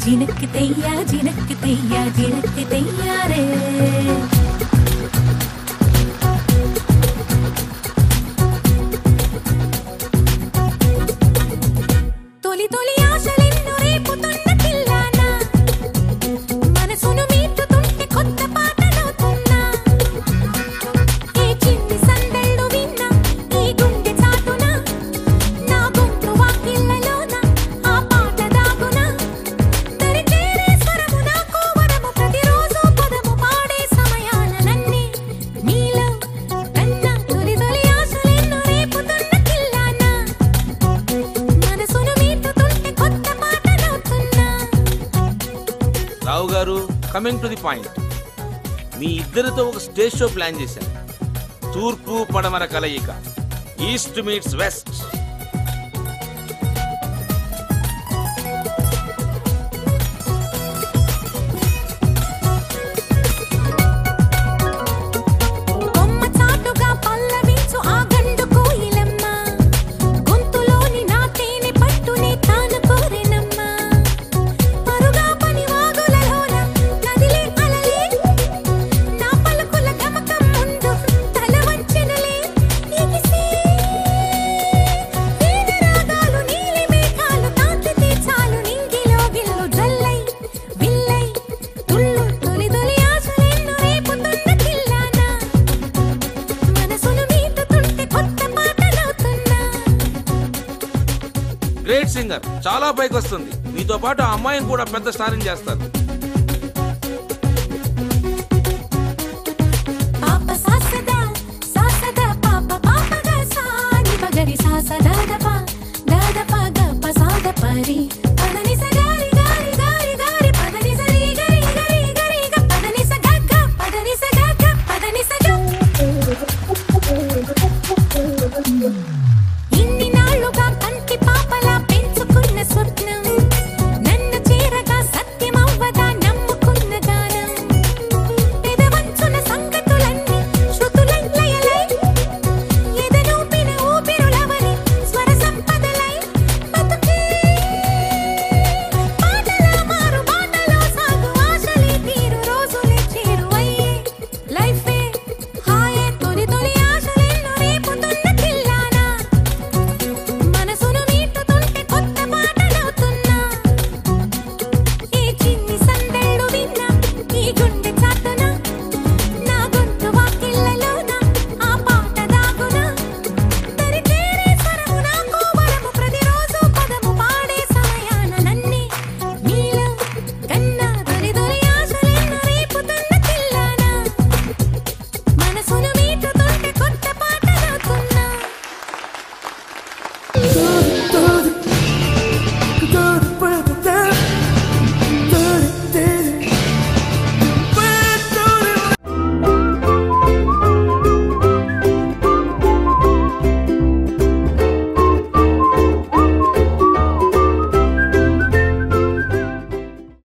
జినక్కితయ్యా జినక్కితయ్యా జినక్కితయ్యా రే తొలి తొలి ఆశలెన్నో రేపుతున్న పిల్లానా మనసును మీటుతుంటే కొత్త పాటలవుతున్నా ఏ చిన్ని సందళ్ళు విన్నా ఈ గుండె చాటున నా గొంతు వాకిళ్ళలోన ఆ పాట దాగునా దరిచేరే స్వరము నాకు వరము ప్రతిరోజు పదము పాడే సమయాన నన్నే మీలో కన్న తొలి తొలి ఆశలెన్నో రేపుతున్న పిల్లానా మనసును మీటుతుంటే కొత్త పాటలవుతున్నా. రావు గారు, కమింగ్ టు ది పాయింట్. మీ ఇద్దరితో ఒక స్టేజ్ షో ప్లాన్ చేశాను. తూర్పు పడమర కలయిక, ఈస్ట్ మీట్స్ వెస్ట్. కొమ్మ చాటుగా పల్లవించు ఆ గండు కోయిలమ్మ గొంతులోని నా తేనె పట్టునే తాను కోరెనమ్మా పరుగా పని వాగులలోన నదిలే అలలే నా పలుకుల గమకం ముందు తల వంచెనలే ఎగిసే వీణ రాగాలు నీలి మేఘాలు తాకితే చాలు నింగిలో గిల్లు జల్లై విల్లై తుళ్ళు తొలి తొలి ఆశలెన్నో రేపుతున్న పిల్లానా మనసును మీటుతుంటే కొత్త పాటలవుతున్నా. గ్రేట్ సింగర్, చాలా పైకి వస్తుంది. మీతో పాటు ఆ అమ్మాయిని కూడా పెద్ద స్టారింగ్ చేస్తారు.